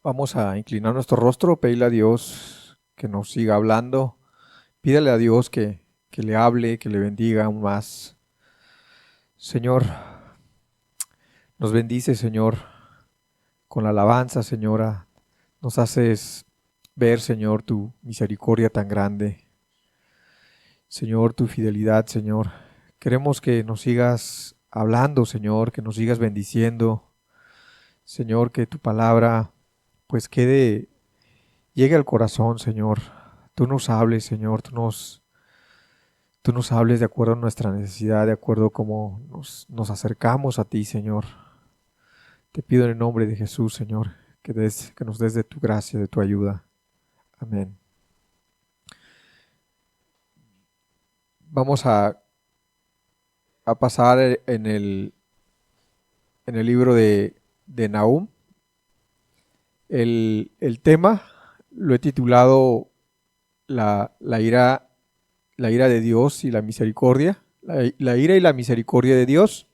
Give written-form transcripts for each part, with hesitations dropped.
Vamos a inclinar nuestro rostro, pedirle a Dios que nos siga hablando. Pídale a Dios que le hable, que le bendiga aún más. Señor, nos bendice, Señor, con la alabanza, Señora. Nos haces ver, Señor, tu misericordia tan grande. Señor, tu fidelidad, Señor. Queremos que nos sigas hablando, Señor, que nos sigas bendiciendo. Señor, que tu palabra pues llegue al corazón, Señor. Tú nos hables, Señor, tú nos hables de acuerdo a nuestra necesidad, de acuerdo a cómo nos acercamos a ti, Señor. Te pido en el nombre de Jesús, Señor, que nos des de tu gracia, de tu ayuda. Amén. Vamos a pasar en el libro de Nahum. El tema lo he titulado la ira de Dios y la misericordia. La ira y la misericordia de Dios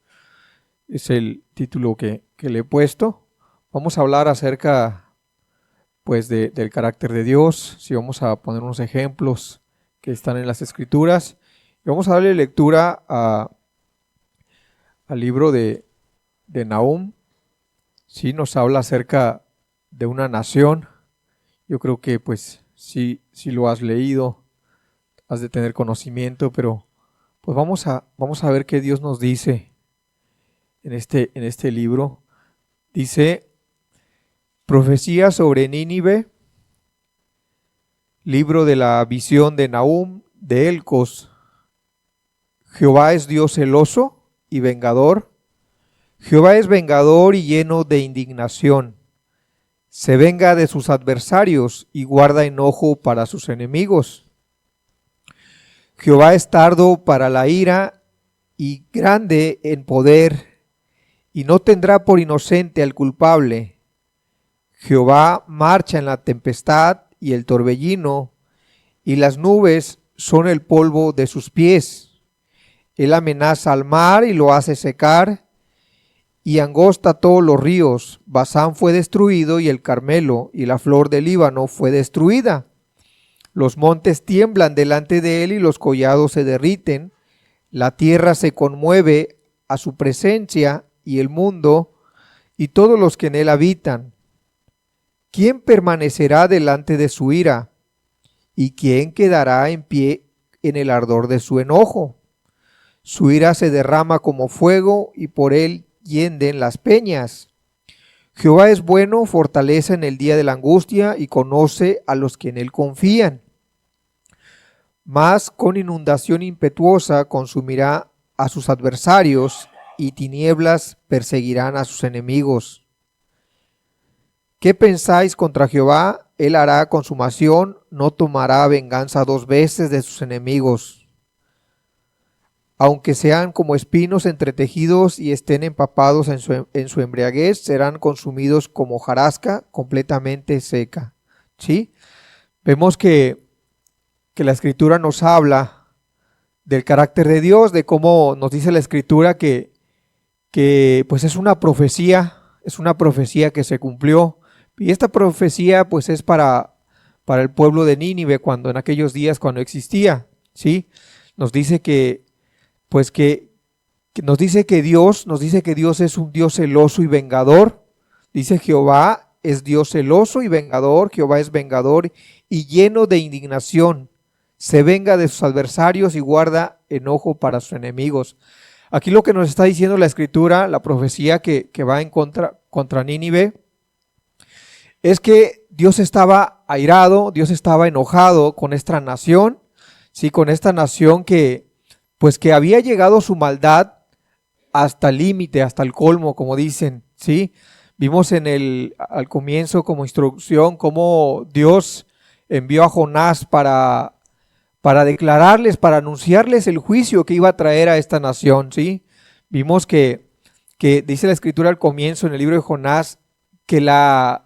es el título que le he puesto. Vamos a hablar acerca pues del carácter de Dios. Si vamos a poner unos ejemplos que están en las Escrituras. Y vamos a darle lectura al libro de Nahum. Sí, nos habla acerca de una nación. Yo creo que pues si lo has leído, has de tener conocimiento, pero pues vamos a ver qué Dios nos dice en este libro. Dice: profecía sobre Nínive, libro de la visión de Nahum de Elcos. Jehová es Dios celoso y vengador. Jehová es vengador y lleno de indignación. Se venga de sus adversarios y guarda enojo para sus enemigos. Jehová es tardo para la ira y grande en poder, y no tendrá por inocente al culpable. Jehová marcha en la tempestad y el torbellino, y las nubes son el polvo de sus pies. Él amenaza al mar y lo hace secar, y angosta todos los ríos. Basán fue destruido, y el Carmelo y la flor del Líbano fue destruida. Los montes tiemblan delante de él y los collados se derriten. La tierra se conmueve a su presencia, y el mundo y todos los que en él habitan. ¿Quién permanecerá delante de su ira? ¿Y quién quedará en pie en el ardor de su enojo? Su ira se derrama como fuego, y por él hienden las peñas. Jehová es bueno, fortaleza en el día de la angustia, y conoce a los que en él confían. Mas con inundación impetuosa consumirá a sus adversarios, y tinieblas perseguirán a sus enemigos. ¿Qué pensáis contra Jehová? Él hará consumación, no tomará venganza 2 veces de sus enemigos. Aunque sean como espinos entretejidos y estén empapados en su embriaguez, serán consumidos como hojarasca completamente seca. ¿Sí? Vemos que la Escritura nos habla del carácter de Dios, de cómo nos dice la Escritura que pues es una profecía que se cumplió. Y esta profecía pues es para el pueblo de Nínive, en aquellos días cuando existía. ¿Sí? Nos dice que Dios es un Dios celoso y vengador. Dice: Jehová es Dios celoso y vengador. Jehová es vengador y lleno de indignación. Se venga de sus adversarios y guarda enojo para sus enemigos. Aquí lo que nos está diciendo la Escritura, la profecía que va en contra Nínive, es que Dios estaba airado, Dios estaba enojado con esta nación, ¿sí? Con esta nación que había llegado su maldad hasta el límite, hasta el colmo, como dicen, ¿sí? Vimos al comienzo como instrucción cómo Dios envió a Jonás para declararles, para anunciarles el juicio que iba a traer a esta nación, ¿sí? Vimos que dice la Escritura al comienzo en el libro de Jonás que la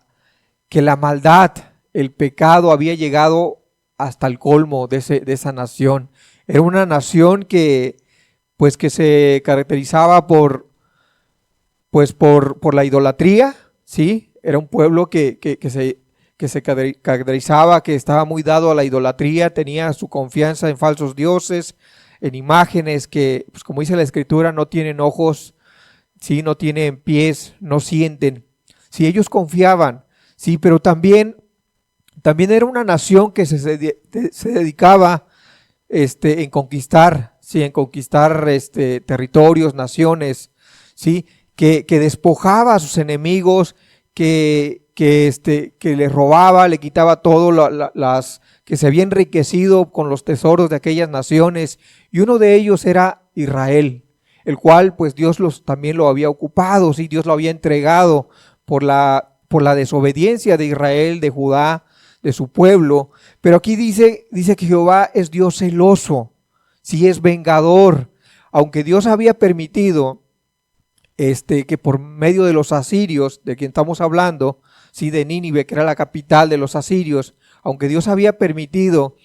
maldad, el pecado había llegado hasta el colmo de esa nación. Era una nación que se caracterizaba por la idolatría, ¿sí? era un pueblo que se caracterizaba, que estaba muy dado a la idolatría, tenía su confianza en falsos dioses, en imágenes que, pues como dice la Escritura, no tienen ojos, sí, no tienen pies, no sienten. Sí, ellos confiaban, sí, pero también era una nación que se dedicaba en conquistar, sí, en conquistar territorios, naciones, sí, que despojaba a sus enemigos, que les robaba, le quitaba todo, que se había enriquecido con los tesoros de aquellas naciones, y uno de ellos era Israel, el cual pues Dios también lo había ocupado, sí, Dios lo había entregado por la desobediencia de Israel, de Judá, de su pueblo. Pero aquí dice que Jehová es Dios celoso, sí, es vengador. Aunque Dios había permitido que por medio de los asirios, de quien estamos hablando, sí, de Nínive, que era la capital de los asirios, aunque Dios había permitido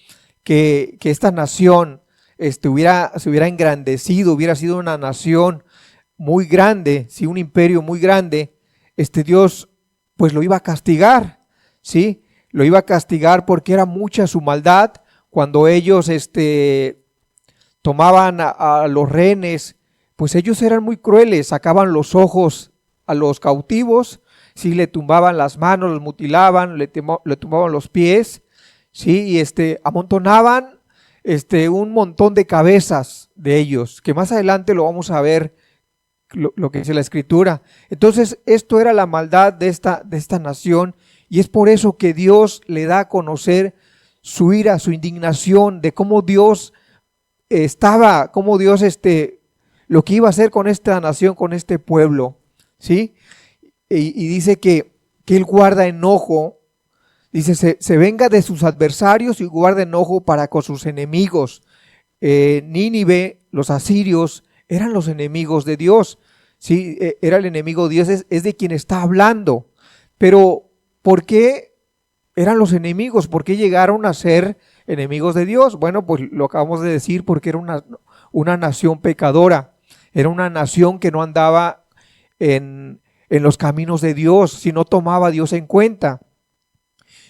que esta nación se hubiera engrandecido, hubiera sido una nación muy grande, sí, un imperio muy grande, Dios pues lo iba a castigar, sí, lo iba a castigar porque era mucha su maldad cuando ellos tomaban a los rehenes. Pues ellos eran muy crueles, sacaban los ojos a los cautivos, sí, le tumbaban las manos, los mutilaban, le tumbaban los pies, sí, y amontonaban un montón de cabezas de ellos, que más adelante lo vamos a ver, lo que dice la Escritura. Entonces, esto era la maldad de esta nación, y es por eso que Dios le da a conocer su ira, su indignación, de cómo Dios cómo Dios lo que iba a hacer con esta nación, con este pueblo, ¿sí? Y dice que Él guarda enojo, dice, se venga de sus adversarios y guarda enojo para con sus enemigos. Nínive, los asirios, eran los enemigos de Dios, ¿sí? Era el enemigo de Dios, es de quien está hablando. Pero, ¿por qué eran los enemigos? ¿Por qué llegaron a ser enemigos de Dios? Bueno, pues lo acabamos de decir, porque era una nación pecadora. Era una nación que no andaba en los caminos de Dios, si no tomaba a Dios en cuenta.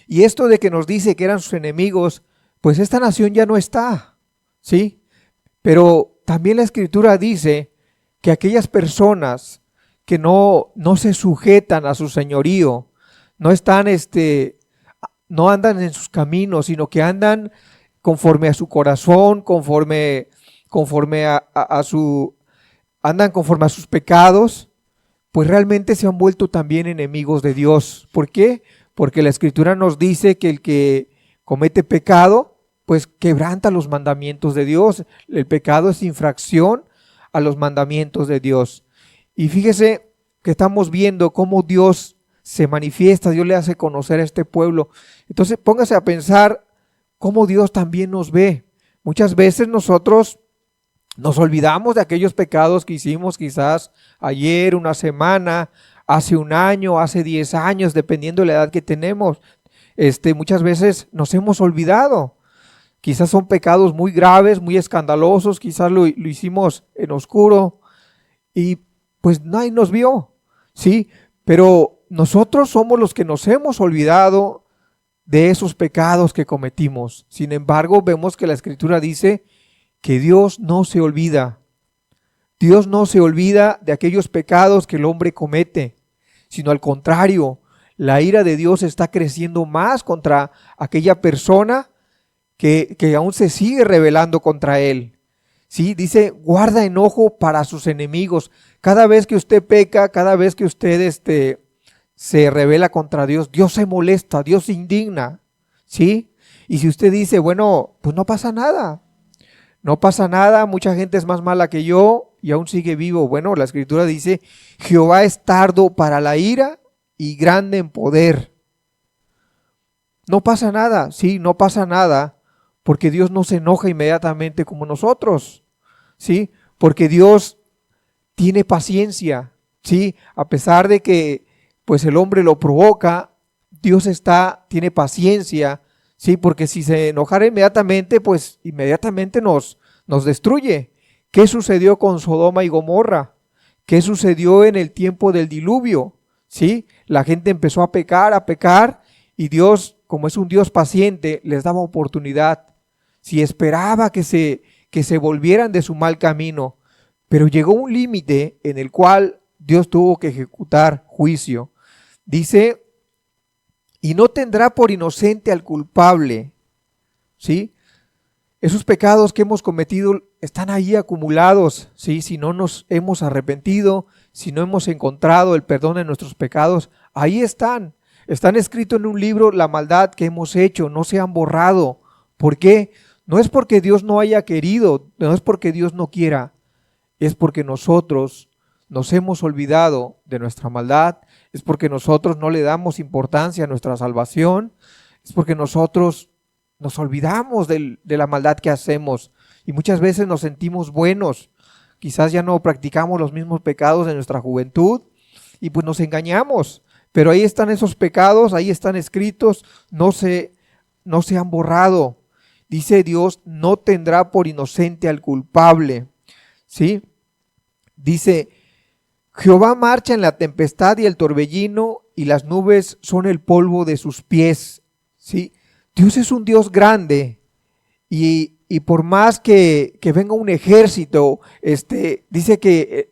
Y esto de que nos dice que eran sus enemigos, pues esta nación ya no está, ¿sí? Pero también la Escritura dice que aquellas personas que no se sujetan a su señorío, no están, no andan en sus caminos, sino que andan conforme a su corazón, conforme andan conforme a sus pecados, pues realmente se han vuelto también enemigos de Dios. ¿Por qué? Porque la Escritura nos dice que el que comete pecado, pues quebranta los mandamientos de Dios. El pecado es infracción a los mandamientos de Dios. Y fíjese que estamos viendo cómo Dios se manifiesta, Dios le hace conocer a este pueblo. Entonces póngase a pensar cómo Dios también nos ve. Muchas veces nosotros nos olvidamos de aquellos pecados que hicimos quizás ayer, una semana, hace un año, hace 10 años, dependiendo de la edad que tenemos. Muchas veces nos hemos olvidado. Quizás son pecados muy graves, muy escandalosos, quizás lo hicimos en oscuro y pues nadie nos vio, ¿sí? Pero nosotros somos los que nos hemos olvidado de esos pecados que cometimos. Sin embargo, vemos que la Escritura dice que Dios no se olvida. Dios no se olvida de aquellos pecados que el hombre comete, sino al contrario, la ira de Dios está creciendo más contra aquella persona que aún se sigue rebelando contra él. ¿Sí? Dice, guarda enojo para sus enemigos. Cada vez que usted peca, cada vez que usted se rebela contra Dios, Dios se molesta, Dios se indigna, ¿sí? Y si usted dice, bueno, pues no pasa nada, mucha gente es más mala que yo y aún sigue vivo. Bueno, la Escritura dice, Jehová es tardo para la ira y grande en poder. No pasa nada, sí, no pasa nada, porque Dios no se enoja inmediatamente como nosotros, ¿sí? Porque Dios tiene paciencia, ¿sí? A pesar de que pues el hombre lo provoca, Dios tiene paciencia, ¿sí? Porque si se enojara inmediatamente, pues inmediatamente nos destruye. ¿Qué sucedió con Sodoma y Gomorra? ¿Qué sucedió en el tiempo del diluvio? ¿sí? La gente empezó a pecar, y Dios, como es un Dios paciente, les daba oportunidad. Si esperaba que se volvieran de su mal camino, pero llegó un límite en el cual Dios tuvo que ejecutar juicio. Dice, y no tendrá por inocente al culpable, ¿sí? Esos pecados que hemos cometido están ahí acumulados, ¿sí? Si no nos hemos arrepentido, si no hemos encontrado el perdón de nuestros pecados, ahí están. Están escritos en un libro la maldad que hemos hecho, no se han borrado. ¿Por qué? No es porque Dios no haya querido, no es porque Dios no quiera, es porque nosotros nos hemos olvidado de nuestra maldad, es porque nosotros no le damos importancia a nuestra salvación, es porque nosotros nos olvidamos de la maldad que hacemos y muchas veces nos sentimos buenos. Quizás ya no practicamos los mismos pecados de nuestra juventud y pues nos engañamos. Pero ahí están esos pecados, ahí están escritos, no se han borrado. Dice Dios, no tendrá por inocente al culpable. ¿Sí? Dice, Jehová marcha en la tempestad y el torbellino, y las nubes son el polvo de sus pies. ¿Sí? Dios es un Dios grande, y por más que venga un ejército, dice que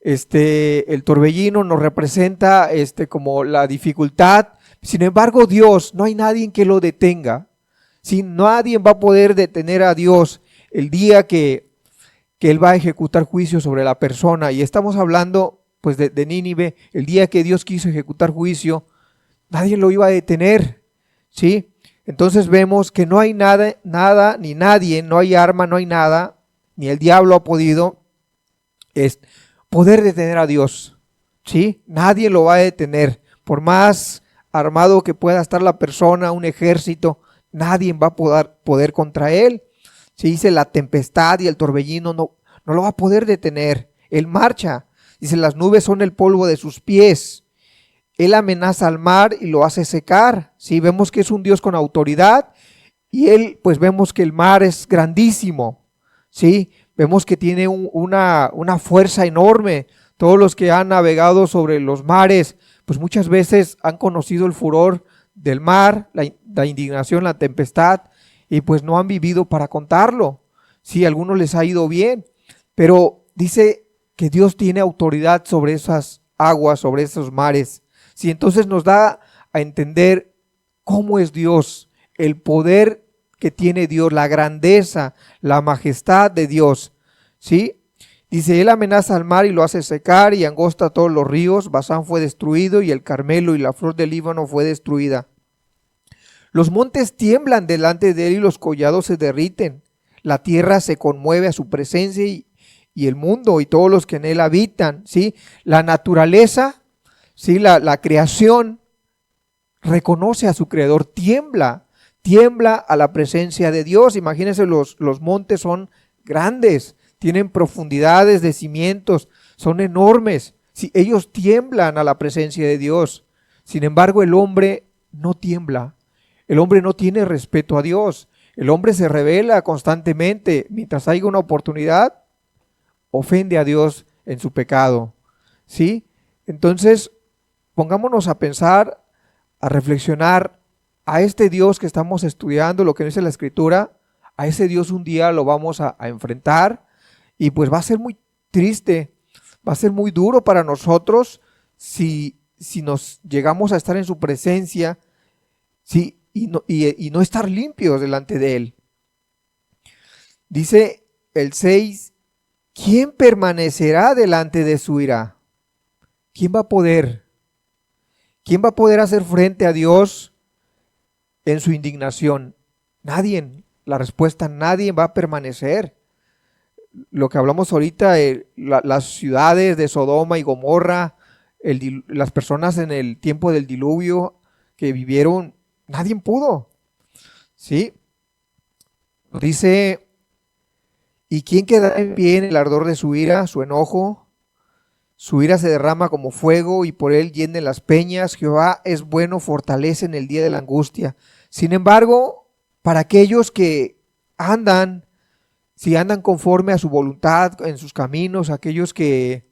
el torbellino nos representa como la dificultad. Sin embargo, Dios, no hay nadie que lo detenga. ¿Sí? Nadie va a poder detener a Dios el día que Él va a ejecutar juicio sobre la persona. Y estamos hablando pues de Nínive, el día que Dios quiso ejecutar juicio, nadie lo iba a detener. ¿Sí? Entonces vemos que no hay nada, ni nadie, no hay arma, no hay nada, ni el diablo ha podido poder detener a Dios. ¿Sí? Nadie lo va a detener. Por más armado que pueda estar la persona, un ejército, nadie va a poder contra él. Se dice la tempestad y el torbellino no lo va a poder detener. Él marcha. Dice, las nubes son el polvo de sus pies. Él amenaza al mar y lo hace secar. ¿Sí? Vemos que es un Dios con autoridad, y él, pues vemos que el mar es grandísimo. ¿Sí? Vemos que tiene una fuerza enorme. Todos los que han navegado sobre los mares, pues muchas veces han conocido el furor del mar, la indignación, la tempestad, y pues no han vivido para contarlo. Sí, a algunos les ha ido bien, pero dice que Dios tiene autoridad sobre esas aguas, sobre esos mares. Sí, entonces nos da a entender cómo es Dios, el poder que tiene Dios, la grandeza, la majestad de Dios. ¿Sí? Dice, él amenaza al mar y lo hace secar, y angosta todos los ríos. Basán fue destruido, y el Carmelo y la flor del Líbano fue destruida. Los montes tiemblan delante de él, y los collados se derriten. La tierra se conmueve a su presencia, y el mundo y todos los que en él habitan. ¿Sí? La naturaleza, ¿sí? La creación reconoce a su creador, tiembla a la presencia de Dios. Imagínense, los montes son grandes, tienen profundidades de cimientos, son enormes. Sí, ellos tiemblan a la presencia de Dios. Sin embargo, el hombre no tiembla. El hombre no tiene respeto a Dios. El hombre se rebela constantemente. Mientras haya una oportunidad, ofende a Dios en su pecado. ¿Sí? Entonces, pongámonos a pensar, a reflexionar, a este Dios que estamos estudiando, lo que dice la Escritura, a ese Dios un día lo vamos a enfrentar, y pues va a ser muy triste, va a ser muy duro para nosotros si nos llegamos a estar en su presencia, ¿sí? y no estar limpios delante de Él. Dice el 6, ¿quién permanecerá delante de su ira? ¿Quién va a poder? ¿Quién va a poder hacer frente a Dios en su indignación? Nadie. La respuesta, nadie va a permanecer. Lo que hablamos ahorita, las ciudades de Sodoma y Gomorra, las personas en el tiempo del diluvio que vivieron, nadie pudo. ¿Sí? Dice, ¿y quién quedará en pie en el ardor de su ira, su enojo? Su ira se derrama como fuego, y por él hienden las peñas. Jehová es bueno, fortalece en el día de la angustia. Sin embargo, para aquellos que andan, si andan conforme a su voluntad, en sus caminos, aquellos que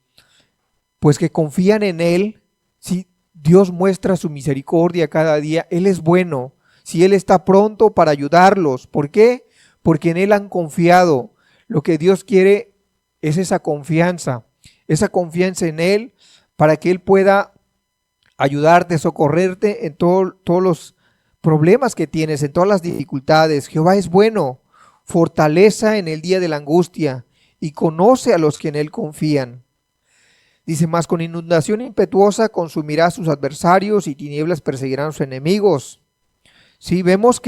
pues que confían en Él, Si Dios muestra su misericordia cada día, Él es bueno. Si Él está pronto para ayudarlos. ¿Por qué? Porque en Él han confiado. Lo que Dios quiere es esa confianza en Él, para que Él pueda ayudarte, socorrerte en todos los problemas que tienes, en todas las dificultades. Jehová es bueno, fortaleza en el día de la angustia, y conoce a los que en Él confían. Dice más, con inundación impetuosa consumirá a sus adversarios, y tinieblas perseguirán a sus enemigos. Sí, vemos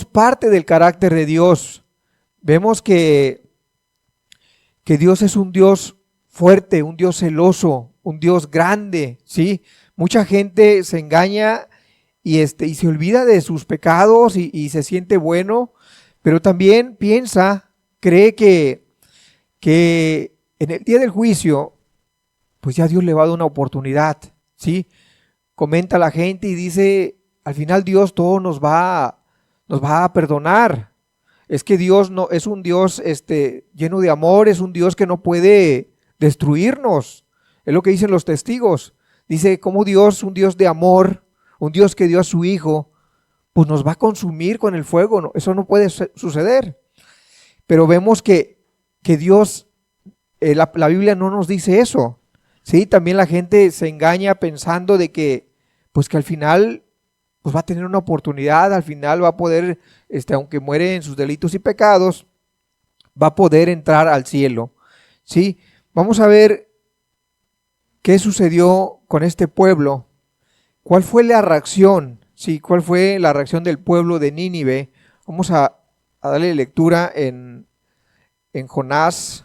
parte del carácter de Dios. Vemos que Dios es un Dios fuerte, un Dios celoso, un Dios grande, ¿sí? Mucha gente se engaña y se olvida de sus pecados y se siente bueno, pero también cree que en el día del juicio, pues ya Dios le va a dar una oportunidad, ¿sí? Comenta la gente y dice, al final Dios todo nos va a perdonar. Es que Dios no es un Dios lleno de amor, es un Dios que no puede destruirnos. Es lo que dicen los testigos. Dice, como Dios, un Dios de amor, un Dios que dio a su Hijo, pues nos va a consumir con el fuego. No, eso no puede suceder. Pero vemos que Dios, la Biblia no nos dice eso. Sí, también la gente se engaña pensando de que al final pues va a tener una oportunidad, al final va a poder, aunque muere en sus delitos y pecados, va a poder entrar al cielo. ¿Sí? Vamos a ver qué sucedió con este pueblo. ¿Cuál fue la reacción? ¿Sí? ¿Cuál fue la reacción del pueblo de Nínive? Vamos a darle lectura en Jonás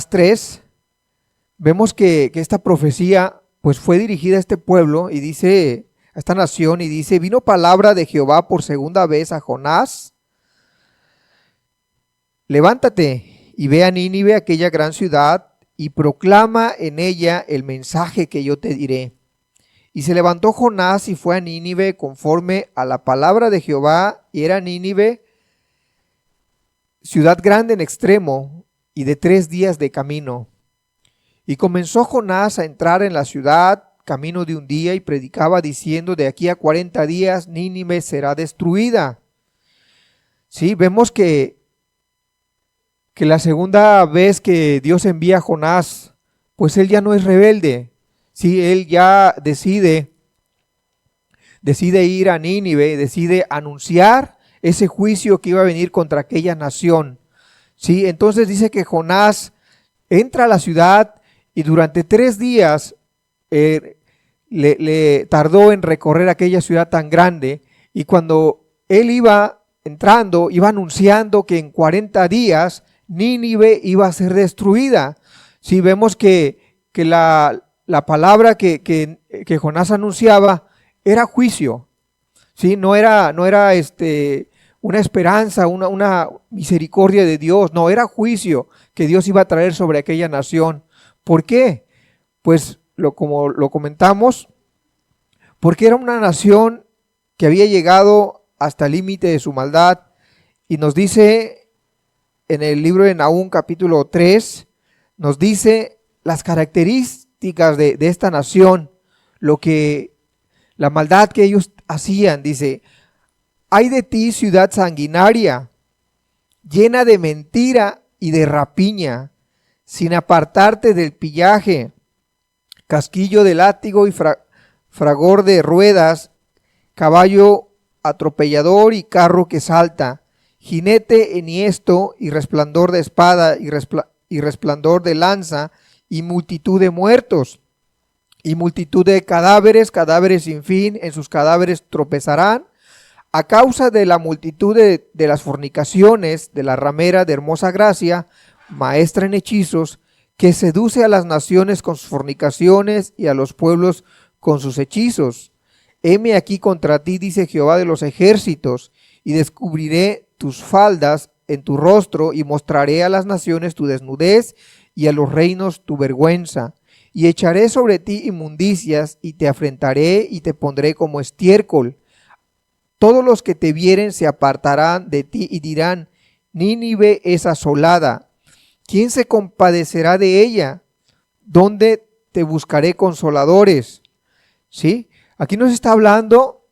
3. Vemos que esta profecía pues fue dirigida a este pueblo y dice, a esta nación, y dice, vino palabra de Jehová por segunda vez a Jonás: levántate y ve a Nínive, aquella gran ciudad, y proclama en ella el mensaje que yo te diré. Y se levantó Jonás y fue a Nínive conforme a la palabra de Jehová, y era Nínive ciudad grande en extremo, y de 3 días de camino. Y comenzó Jonás a entrar en la ciudad, camino de un día, y predicaba diciendo, de aquí a 40 días Nínive será destruida. Sí, vemos que la segunda vez que Dios envía a Jonás, pues él ya no es rebelde. Sí, él ya decide ir a Nínive, decide anunciar ese juicio que iba a venir contra aquella nación. Sí, entonces dice que Jonás entra a la ciudad y durante 3 días le tardó en recorrer aquella ciudad tan grande, y cuando él iba entrando, iba anunciando que en 40 días Nínive iba a ser destruida. Sí, vemos que la palabra que Jonás anunciaba era juicio. Sí, no era una esperanza, una misericordia de Dios, no, era juicio que Dios iba a traer sobre aquella nación. ¿Por qué? Pues como lo comentamos, porque era una nación que había llegado hasta el límite de su maldad, y nos dice en el libro de Nahum capítulo 3, nos dice las características de esta nación, la maldad que ellos hacían. Dice, ay de ti, ciudad sanguinaria, llena de mentira y de rapiña, sin apartarte del pillaje, casquillo de látigo y fragor de ruedas, caballo atropellador y carro que salta, jinete enhiesto y resplandor de espada y resplandor de lanza, y multitud de muertos, y multitud de cadáveres sin fin, en sus cadáveres tropezarán, a causa de la multitud de las fornicaciones de la ramera de hermosa gracia, maestra en hechizos, que seduce a las naciones con sus fornicaciones y a los pueblos con sus hechizos. Heme aquí contra ti, dice Jehová de los ejércitos, y descubriré tus faldas en tu rostro, y mostraré a las naciones tu desnudez, y a los reinos tu vergüenza. Y echaré sobre ti inmundicias, y te afrentaré, y te pondré como estiércol. Todos los que te vieren se apartarán de ti, y dirán, Nínive es asolada. ¿Quién se compadecerá de ella? ¿dónde te buscaré consoladores? ¿Sí? Aquí nos está hablando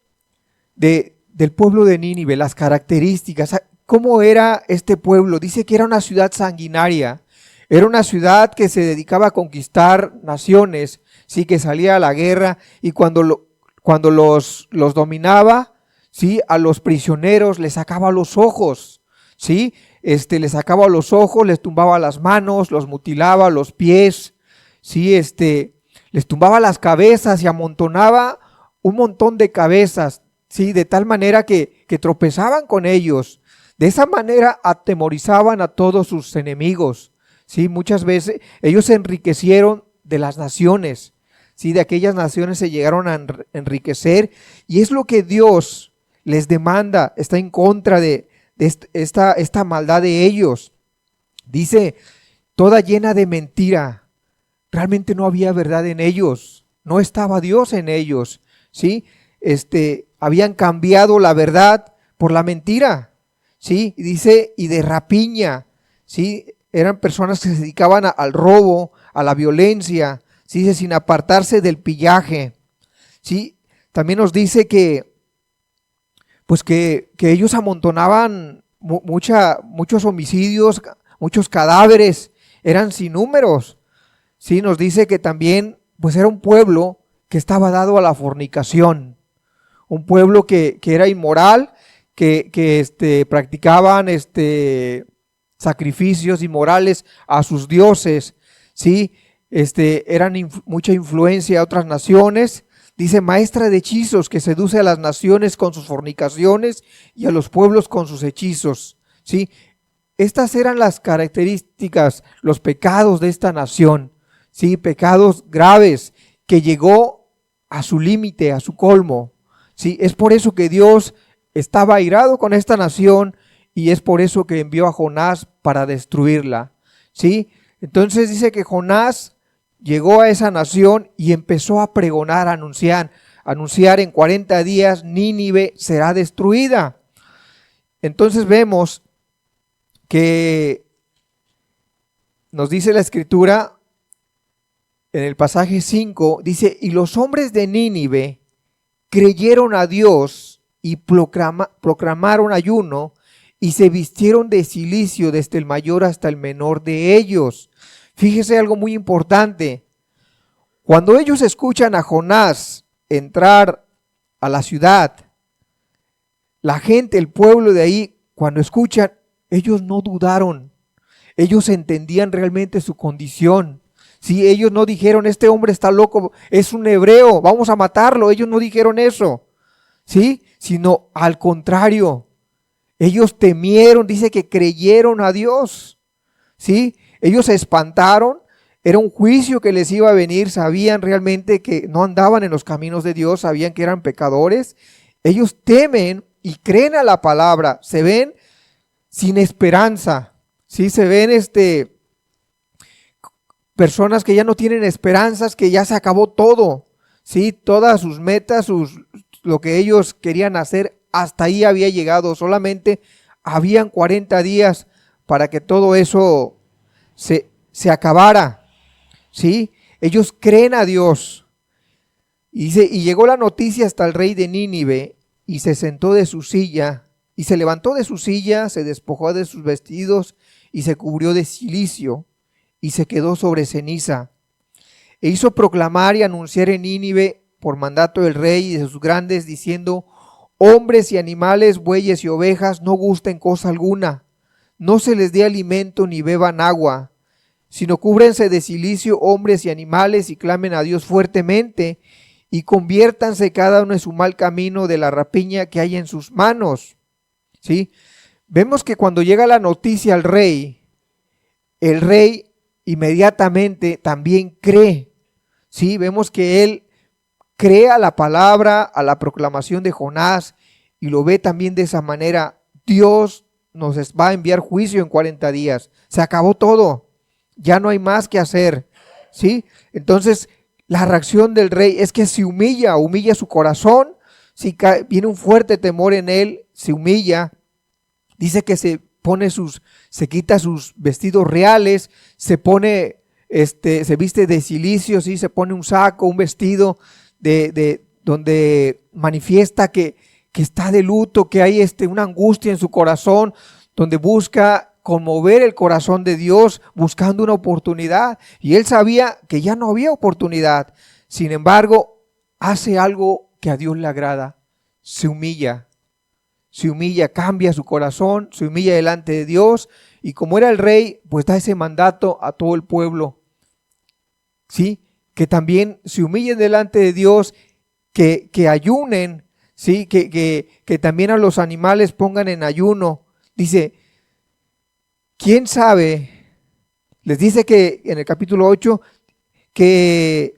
del pueblo de Nínive, las características. ¿Cómo era este pueblo? Dice que era una ciudad sanguinaria, era una ciudad que se dedicaba a conquistar naciones, sí, que salía a la guerra, y cuando los dominaba, sí, a los prisioneros les sacaba los ojos, sí, les sacaba los ojos, les tumbaba las manos, los mutilaba los pies, sí, les tumbaba las cabezas y amontonaba un montón de cabezas, sí, de tal manera que tropezaban con ellos. De esa manera atemorizaban a todos sus enemigos, sí, muchas veces ellos se enriquecieron de las naciones, sí, de aquellas naciones se llegaron a enriquecer, y es lo que Dios les demanda, está en contra de esta maldad de ellos. Dice, toda llena de mentira. Realmente no había verdad en ellos, no estaba Dios en ellos, ¿sí? Habían cambiado la verdad por la mentira, ¿sí? Y dice, y de rapiña, ¿sí? Eran personas que se dedicaban al robo, a la violencia, ¿sí? Dice, sin apartarse del pillaje, ¿sí? También nos dice que ellos amontonaban muchos homicidios, muchos cadáveres, eran sin números. Sí, nos dice que también, pues era un pueblo que estaba dado a la fornicación, un pueblo que era inmoral, que practicaban sacrificios inmorales a sus dioses, sí, eran mucha influencia a otras naciones. Dice, maestra de hechizos, que seduce a las naciones con sus fornicaciones y a los pueblos con sus hechizos, sí. Estas eran las características, los pecados de esta nación. Sí, pecados graves que llegó a su límite, a su colmo. Sí, es por eso que Dios estaba airado con esta nación y es por eso que envió a Jonás para destruirla. Sí, entonces dice que Jonás llegó a esa nación y empezó a pregonar, a anunciar en 40 días Nínive será destruida. Entonces vemos que nos dice la Escritura en el pasaje 5, dice, y los hombres de Nínive creyeron a Dios y proclamaron ayuno y se vistieron de cilicio desde el mayor hasta el menor de ellos. Fíjese algo muy importante. Cuando ellos escuchan a Jonás entrar a la ciudad, la gente, el pueblo de ahí, cuando escuchan, ellos no dudaron. Ellos entendían realmente su condición. Si ellos no dijeron, este hombre está loco, es un hebreo, vamos a matarlo. Ellos no dijeron eso, ¿sí? Sino al contrario, ellos temieron, dice que creyeron a Dios, ¿sí? Ellos se espantaron, era un juicio que les iba a venir, sabían realmente que no andaban en los caminos de Dios, sabían que eran pecadores. Ellos temen y creen a la palabra, se ven sin esperanza, ¿sí? Se ven personas que ya no tienen esperanzas, que ya se acabó todo, ¿sí? Todas sus metas, lo que ellos querían hacer, hasta ahí había llegado. Solamente habían 40 días para que todo eso se acabara, ¿sí? Ellos creen a Dios. Y dice, y llegó la noticia hasta el rey de Nínive, y se sentó de su silla, y se levantó de su silla, se despojó de sus vestidos, y se cubrió de cilicio, y se quedó sobre ceniza. E hizo proclamar y anunciar en Nínive por mandato del rey y de sus grandes, diciendo, hombres y animales, bueyes y ovejas, no gusten cosa alguna, no se les dé alimento ni beban agua, sino cúbrense de cilicio hombres y animales y clamen a Dios fuertemente y conviértanse cada uno en su mal camino de la rapiña que hay en sus manos. ¿Sí? Vemos que cuando llega la noticia al rey, el rey inmediatamente también cree, ¿sí? Vemos que él cree a la palabra, a la proclamación de Jonás, y lo ve también de esa manera. Dios nos va a enviar juicio en 40 días. Se acabó todo. Ya no hay más que hacer, ¿sí? Entonces, la reacción del rey es que se humilla su corazón, si viene un fuerte temor en él, se humilla. Dice que se quita sus vestidos reales, se pone se viste de cilicio, ¿sí? Se pone un saco, un vestido donde manifiesta que está de luto, que hay una angustia en su corazón, donde busca conmover el corazón de Dios, buscando una oportunidad. Y él sabía que ya no había oportunidad. Sin embargo, hace algo que a Dios le agrada. Se humilla, cambia su corazón, se humilla delante de Dios. Y como era el rey, pues da ese mandato a todo el pueblo, ¿sí? Que también se humillen delante de Dios, que ayunen, ¿sí? Que también a los animales pongan en ayuno. Dice, ¿quién sabe? Les dice que en el capítulo 8, que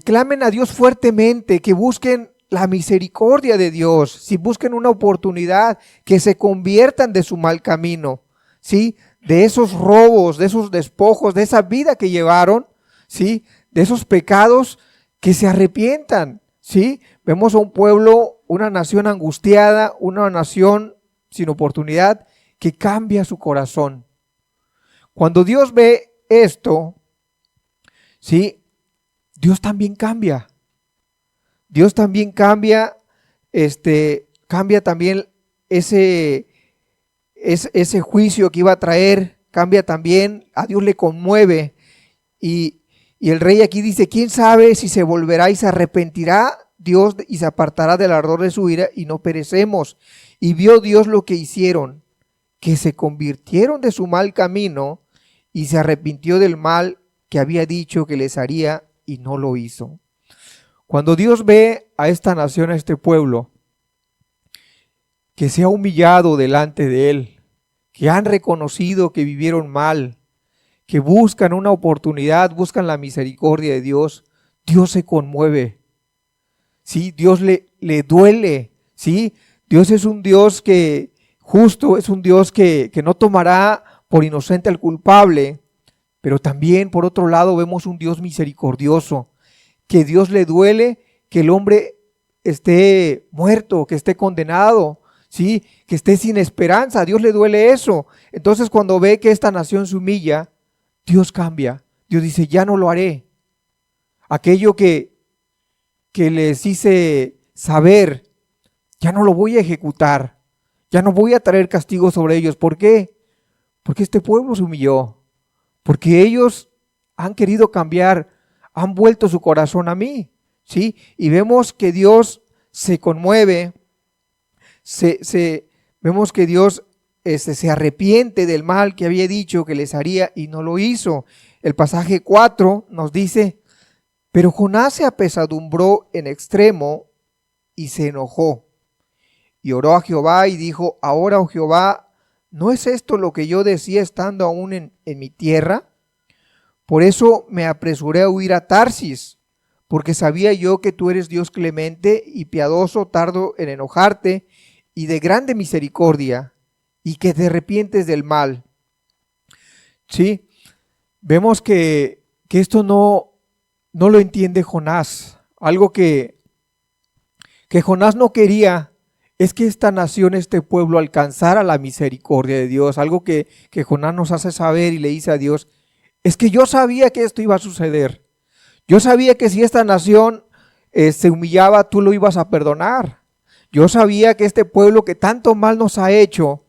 clamen a Dios fuertemente, que busquen la misericordia de Dios, si busquen una oportunidad, que se conviertan de su mal camino, ¿sí? De esos robos, de esos despojos, de esa vida que llevaron, ¿sí? De esos pecados, que se arrepientan, ¿sí? Vemos a un pueblo, una nación angustiada, una nación sin oportunidad, que cambia su corazón. Cuando Dios ve esto, ¿sí? Dios también cambia. Dios también cambia, cambia también ese juicio que iba a traer, cambia también, a Dios le conmueve. Y el rey aquí dice, ¿quién sabe si se volverá y se arrepentirá Dios y se apartará del ardor de su ira y no perecemos? Y vio Dios lo que hicieron, que se convirtieron de su mal camino y se arrepintió del mal que había dicho que les haría y no lo hizo. Cuando Dios ve a esta nación, a este pueblo, que se ha humillado delante de Él, que han reconocido que vivieron mal, que buscan una oportunidad, buscan la misericordia de Dios, Dios se conmueve, ¿sí? Dios le duele, ¿sí? Dios es un Dios que justo, es un Dios que no tomará por inocente al culpable, pero también por otro lado vemos un Dios misericordioso, que Dios le duele que el hombre esté muerto, que esté condenado, ¿sí? Que esté sin esperanza. A Dios le duele eso. Entonces, cuando ve que esta nación se humilla, Dios cambia. Dios dice, ya no lo haré. Aquello que les hice saber, ya no lo voy a ejecutar. Ya no voy a traer castigo sobre ellos. ¿Por qué? Porque este pueblo se humilló. Porque ellos han querido cambiar, han vuelto su corazón a mí, ¿sí? Y vemos que Dios se conmueve, vemos que Dios se arrepiente del mal que había dicho que les haría y no lo hizo. El pasaje 4 nos dice, pero Jonás se apesadumbró en extremo y se enojó. Y oró a Jehová y dijo, ahora, oh Jehová, ¿no es esto lo que yo decía estando aún en mi tierra? Por eso me apresuré a huir a Tarsis, porque sabía yo que tú eres Dios clemente y piadoso, tardo en enojarte y de grande misericordia, y que te arrepientes del mal. Sí, vemos que esto no lo entiende Jonás. Algo que Jonás no quería es que esta nación, este pueblo, alcanzara la misericordia de Dios. Algo que Jonás nos hace saber y le dice a Dios, es que yo sabía que esto iba a suceder. Yo sabía que si esta nación se humillaba, tú lo ibas a perdonar. Yo sabía que este pueblo que tanto mal nos ha hecho,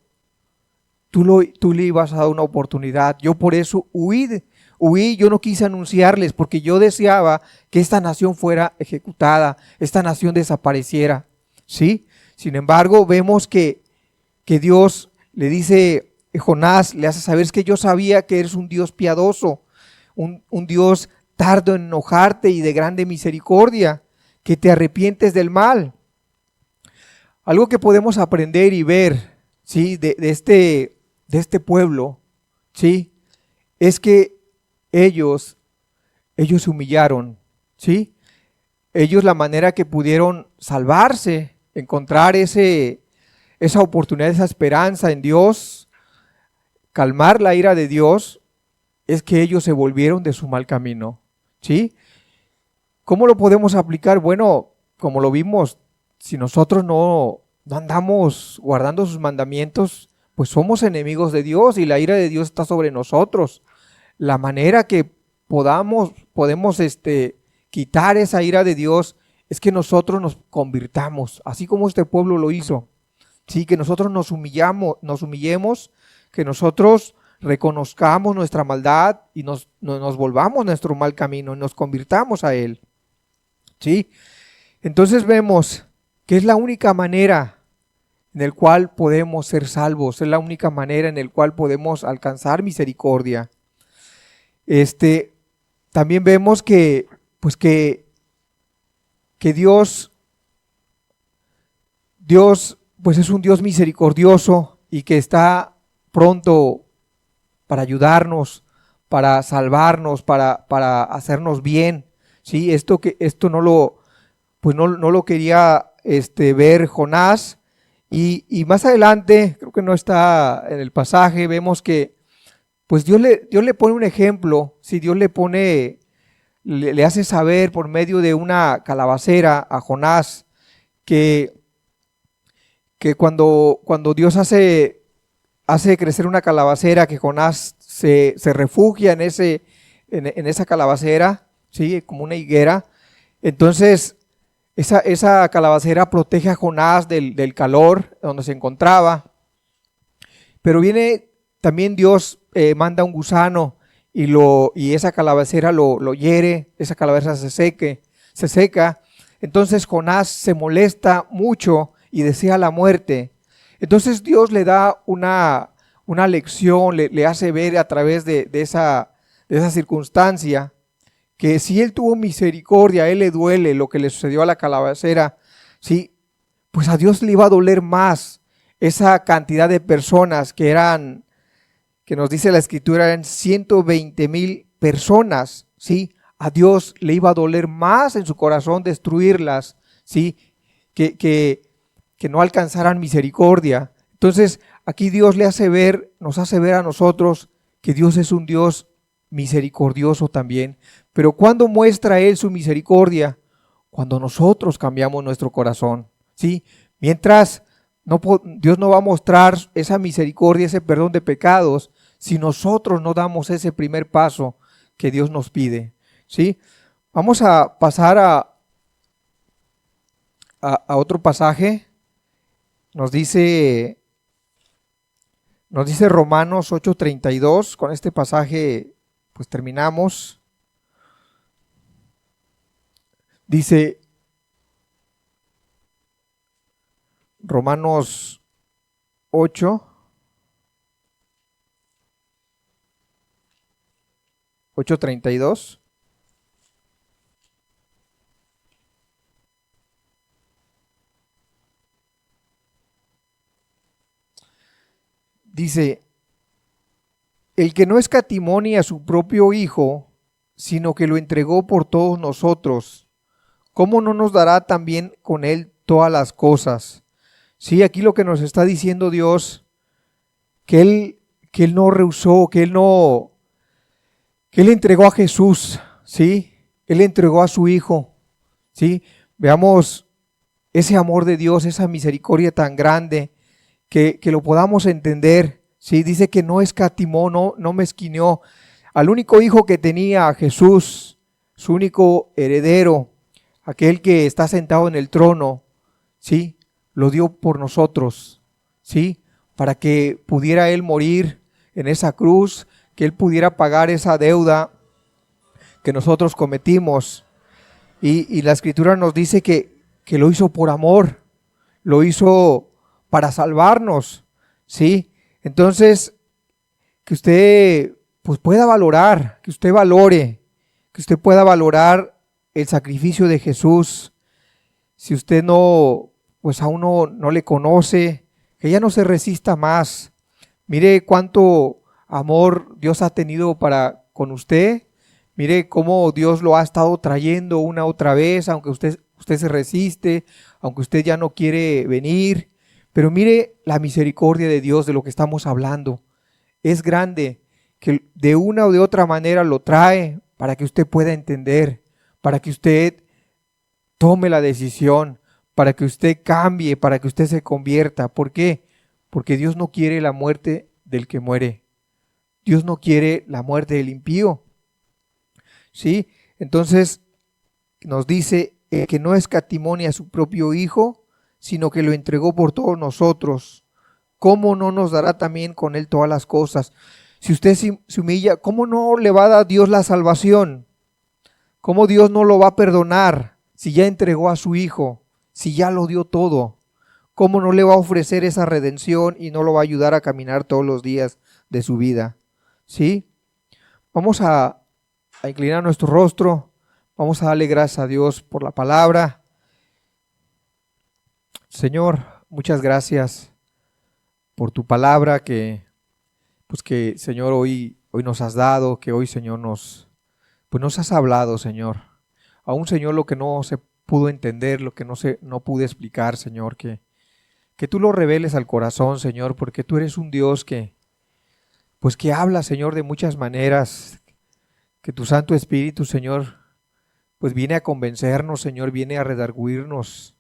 tú le ibas a dar una oportunidad. Yo por eso huí, yo no quise anunciarles, porque yo deseaba que esta nación fuera ejecutada, esta nación desapareciera, ¿sí? Sin embargo, vemos que Dios le dice, Jonás le hace saber, es que yo sabía que eres un Dios piadoso, un Dios tardo en enojarte y de grande misericordia, que te arrepientes del mal. Algo que podemos aprender y ver, ¿sí? de este pueblo, ¿sí? Es que ellos se humillaron, ¿sí? Ellos, la manera que pudieron salvarse, encontrar esa oportunidad, esa esperanza en Dios, calmar la ira de Dios, es que ellos se volvieron de su mal camino, ¿sí? ¿Cómo lo podemos aplicar? Bueno, como lo vimos, si nosotros no andamos guardando sus mandamientos, pues somos enemigos de Dios y la ira de Dios está sobre nosotros. La manera que podemos quitar esa ira de Dios es que nosotros nos convirtamos, así como este pueblo lo hizo. Sí, que nosotros nos humillemos, que nosotros reconozcamos nuestra maldad y nos volvamos nuestro mal camino y nos convirtamos a Él. ¿Sí? Entonces vemos que es la única manera en la cual podemos ser salvos, es la única manera en la cual podemos alcanzar misericordia. También vemos que Dios pues es un Dios misericordioso y que está pronto para ayudarnos, para salvarnos, para hacernos bien. ¿Sí? Esto no lo quería ver Jonás, y más adelante, creo que no está en el pasaje, vemos que pues Dios le pone un ejemplo. ¿Sí? Dios le hace saber por medio de una calabacera a Jonás que cuando Dios hace crecer una calabacera, que Jonás se refugia en esa calabacera, ¿sí? Como una higuera. Entonces esa calabacera protege a Jonás del calor donde se encontraba. Pero viene también Dios, manda un gusano y esa calabacera lo hiere, esa calabacera se seca. Entonces Jonás se molesta mucho y desea la muerte. Entonces Dios le da una lección, le hace ver a través de esa circunstancia que si él tuvo misericordia, a él le duele lo que le sucedió a la calabacera, ¿sí? Pues a Dios le iba a doler más esa cantidad de personas que nos dice la Escritura, eran 120,000 personas, ¿sí? A Dios le iba a doler más en su corazón destruirlas, ¿sí? Que no alcanzaran misericordia. Entonces aquí Dios nos hace ver a nosotros que Dios es un Dios misericordioso también. Pero ¿cuándo muestra Él su misericordia? Cuando nosotros cambiamos nuestro corazón, ¿sí? Mientras Dios no va a mostrar esa misericordia, ese perdón de pecados, si nosotros no damos ese primer paso que Dios nos pide, ¿sí? Vamos a pasar a otro pasaje. Nos dice Romanos 8:32. Con este pasaje pues terminamos. Dice Romanos 8:32. Dice: el que no escatimó ni a su propio Hijo, sino que lo entregó por todos nosotros, ¿cómo no nos dará también con Él todas las cosas? Sí, aquí lo que nos está diciendo Dios, que Él no rehusó, que Él entregó a Jesús, ¿sí? Él entregó a su Hijo, ¿sí? Veamos ese amor de Dios, esa misericordia tan grande, que lo podamos entender, ¿sí? Dice que no escatimó, no mezquineó al único Hijo que tenía, a Jesús, su único heredero, aquel que está sentado en el trono, ¿sí? Lo dio por nosotros, ¿sí? Para que pudiera Él morir en esa cruz, que Él pudiera pagar esa deuda que nosotros cometimos. Y la Escritura nos dice que lo hizo por amor, lo hizo para salvarnos, ¿sí? Entonces, que usted pues pueda valorar, que usted valore, que usted pueda valorar el sacrificio de Jesús. Si usted pues aún no le conoce, que ya no se resista más. Mire cuánto amor Dios ha tenido para con usted. Mire cómo Dios lo ha estado trayendo una otra vez, aunque usted se resiste, aunque usted ya no quiere venir. Pero mire la misericordia de Dios, de lo que estamos hablando. Es grande, que de una o de otra manera lo trae para que usted pueda entender, para que usted tome la decisión, para que usted cambie, para que usted se convierta. ¿Por qué? Porque Dios no quiere la muerte del que muere. Dios no quiere la muerte del impío. ¿sí? Entonces nos dice que no escatimó ni a su propio Hijo, sino que lo entregó por todos nosotros. ¿Cómo no nos dará también con Él todas las cosas? Si usted se humilla, ¿cómo no le va a dar Dios la salvación? ¿Cómo Dios no lo va a perdonar si ya entregó a su Hijo, si ya lo dio todo? ¿Cómo no le va a ofrecer esa redención y no lo va a ayudar a caminar todos los días de su vida? ¿Sí? Vamos a inclinar nuestro rostro, vamos a darle gracias a Dios por la palabra. Señor, muchas gracias por tu palabra que Señor hoy nos has dado, que hoy Señor nos has hablado, Señor. Aún Señor lo que no se pudo entender, lo que no pude explicar, Señor, que tú lo reveles al corazón, Señor, porque tú eres un Dios que habla, Señor, de muchas maneras, que tu Santo Espíritu, Señor, pues viene a convencernos, Señor, viene a redarguirnos,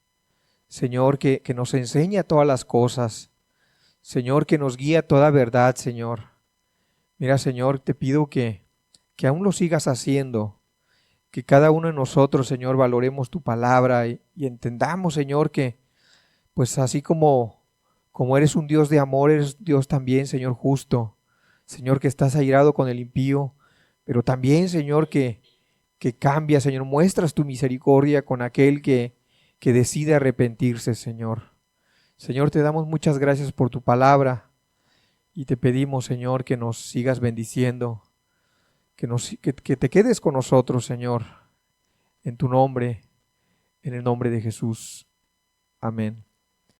Señor, que nos enseña todas las cosas, Señor, que nos guía toda verdad, Señor. Mira, Señor, te pido que aún lo sigas haciendo, que cada uno de nosotros, Señor, valoremos tu palabra y entendamos, Señor, que pues así como eres un Dios de amor, eres Dios también, Señor, justo, Señor, que estás airado con el impío, pero también, Señor, que cambia, Señor, muestras tu misericordia con aquel que decide arrepentirse, Señor. Señor, te damos muchas gracias por tu palabra y te pedimos, Señor, que nos sigas bendiciendo, que te quedes con nosotros, Señor, en tu nombre, en el nombre de Jesús. Amén.